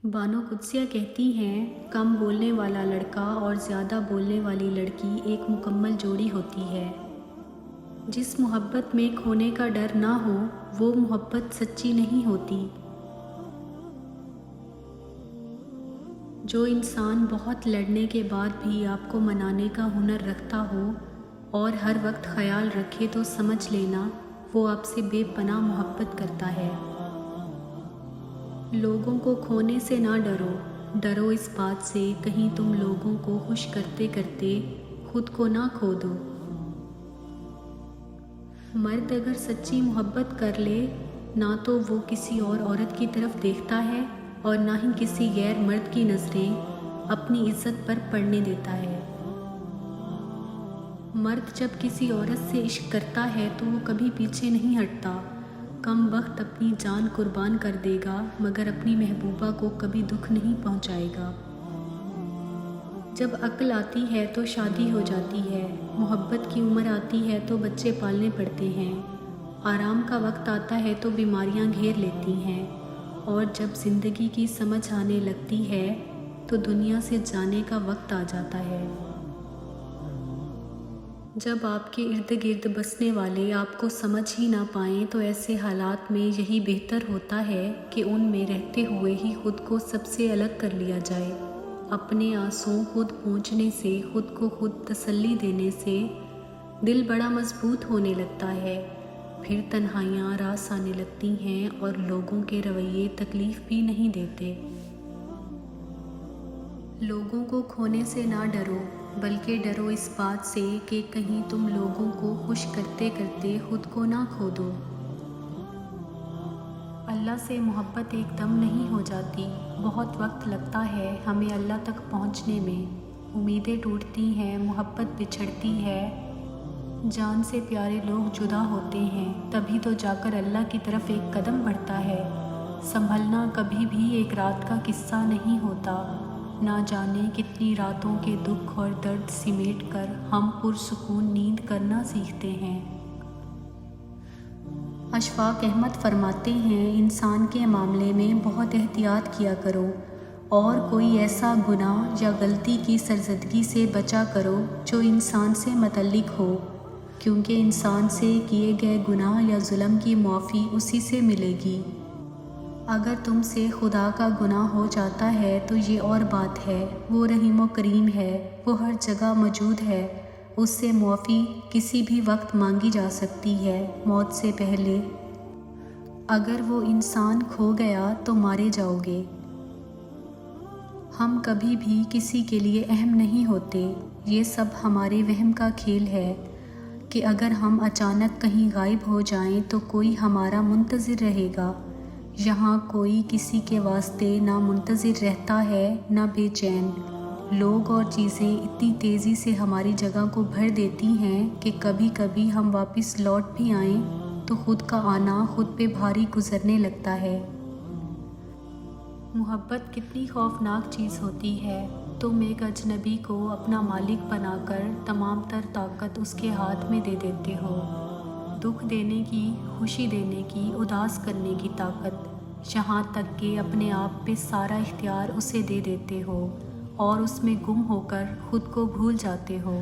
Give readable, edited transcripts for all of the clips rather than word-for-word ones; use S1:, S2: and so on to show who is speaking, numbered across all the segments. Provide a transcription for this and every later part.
S1: बानो कुद्सिया कहती हैं, कम बोलने वाला लड़का और ज़्यादा बोलने वाली लड़की एक मुकम्मल जोड़ी होती है। जिस मोहब्बत में खोने का डर ना हो वो मोहब्बत सच्ची नहीं होती। जो इंसान बहुत लड़ने के बाद भी आपको मनाने का हुनर रखता हो और हर वक्त ख्याल रखे तो समझ लेना वो आपसे बेपनाह मोहब्बत करता है। लोगों को खोने से ना डरो इस बात से कहीं तुम लोगों को खुश करते करते खुद को ना खो दो। मर्द अगर सच्ची मोहब्बत कर ले ना तो वो किसी और औरत की तरफ देखता है और ना ही किसी गैर मर्द की नज़रें अपनी इज्जत पर पड़ने देता है। मर्द जब किसी औरत से इश्क करता है तो वो कभी पीछे नहीं हटता। कम वक्त अपनी जान कुर्बान कर देगा मगर अपनी महबूबा को कभी दुख नहीं पहुंचाएगा। जब अक्ल आती है तो शादी हो जाती है, मोहब्बत की उम्र आती है तो बच्चे पालने पड़ते हैं, आराम का वक्त आता है तो बीमारियां घेर लेती हैं और जब ज़िंदगी की समझ आने लगती है तो दुनिया से जाने का वक्त आ जाता है। जब आपके इर्द गिर्द बसने वाले आपको समझ ही ना पाएं तो ऐसे हालात में यही बेहतर होता है कि उनमें रहते हुए ही खुद को सबसे अलग कर लिया जाए। अपने आंसू खुद पोंछने से, खुद को खुद तसल्ली देने से दिल बड़ा मजबूत होने लगता है। फिर तन्हाइयाँ रास आने लगती हैं और लोगों के रवैये तकलीफ़ भी नहीं देते। लोगों को खोने से ना डरो बल्कि डरो इस बात से कि कहीं तुम लोगों को खुश करते करते खुद को ना खो दो। अल्लाह से मोहब्बत एकदम नहीं हो जाती, बहुत वक्त लगता है हमें अल्लाह तक पहुंचने में। उम्मीदें टूटती हैं, मोहब्बत बिछड़ती है, जान से प्यारे लोग जुदा होते हैं, तभी तो जाकर अल्लाह की तरफ एक कदम बढ़ता है। संभलना कभी भी एक रात का किस्सा नहीं होता। ना जाने कितनी रातों के दुख और दर्द सिमेट कर हम पुरसुकून नींद करना सीखते हैं। अशफाक अहमद फरमाते हैं, इंसान के मामले में बहुत एहतियात किया करो और कोई ऐसा गुनाह या गलती की सरजदगी से बचा करो जो इंसान से मुतल्लिक हो, क्योंकि इंसान से किए गए गुनाह या जुल्म की माफ़ी उसी से मिलेगी। अगर तुमसे खुदा का गुनाह हो जाता है तो ये और बात है, वो रहीम व करीम है, वो हर जगह मौजूद है, उससे माफ़ी किसी भी वक्त मांगी जा सकती है, मौत से पहले। अगर वो इंसान खो गया तो मारे जाओगे। हम कभी भी किसी के लिए अहम नहीं होते, ये सब हमारे वहम का खेल है कि अगर हम अचानक कहीं गायब हो जाएं तो कोई हमारा मुंतज़िर रहेगा। यहाँ कोई किसी के वास्ते ना मुंतज़िर रहता है ना बेचैन। लोग और चीज़ें इतनी तेज़ी से हमारी जगह को भर देती हैं कि कभी कभी हम वापस लौट भी आएं तो खुद का आना खुद पे भारी गुजरने लगता है। मोहब्बत कितनी खौफनाक चीज़ होती है। तुम एक अजनबी को अपना मालिक बनाकर तमाम तर ताकत उसके हाथ में दे देते हो, दुख देने की, खुशी देने की, उदास करने की ताकत, यहाँ तक कि अपने आप पे सारा इख्तियार उसे दे देते हो और उसमें गुम होकर खुद को भूल जाते हो।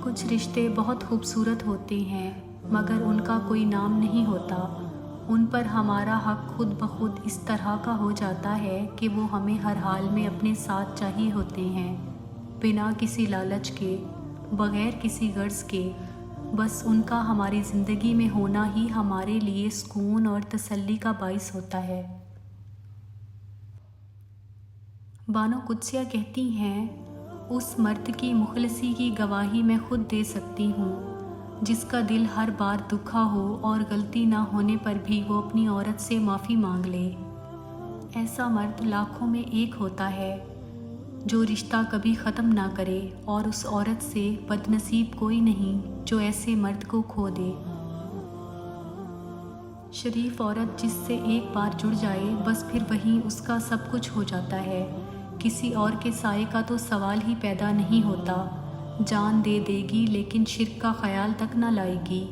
S1: कुछ रिश्ते बहुत खूबसूरत होते हैं मगर उनका कोई नाम नहीं होता। उन पर हमारा हक खुद ब खुद इस तरह का हो जाता है कि वो हमें हर हाल में अपने साथ चाहिए होते हैं, बिना किसी लालच के, बग़ैर किसी गर्ज के। बस उनका हमारी ज़िंदगी में होना ही हमारे लिए सुकून और तसल्ली का बाइस होता है। बानो कुद्सिया कहती हैं, उस मर्द की मुखलसी की गवाही मैं खुद दे सकती हूँ जिसका दिल हर बार दुखा हो और गलती ना होने पर भी वो अपनी औरत से माफ़ी मांग ले। ऐसा मर्द लाखों में एक होता है जो रिश्ता कभी ख़त्म ना करे और उस औरत से बदनसीब कोई नहीं जो ऐसे मर्द को खो दे। शरीफ औरत जिससे एक बार जुड़ जाए बस फिर वहीं उसका सब कुछ हो जाता है। किसी और के साए का तो सवाल ही पैदा नहीं होता। जान दे देगी लेकिन शिर्क का ख्याल तक ना लाएगी।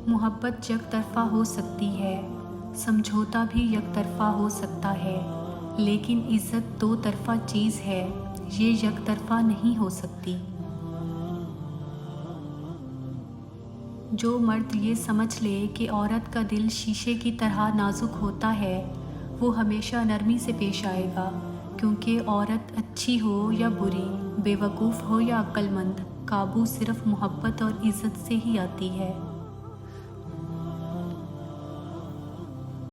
S1: محبت یک طرفہ ہو سکتی ہے، سمجھوتا بھی یک طرفہ ہو سکتا ہے، لیکن عزت دو طرفہ چیز ہے، یہ یک طرفہ نہیں ہو سکتی۔ جو مرد یہ سمجھ لے کہ عورت کا دل شیشے کی طرح نازک ہوتا ہے، وہ ہمیشہ نرمی سے پیش آئے گا، کیونکہ عورت اچھی ہو یا بری، بے وقوف ہو یا عقل مند، قابو صرف محبت اور عزت سے ہی آتی ہے۔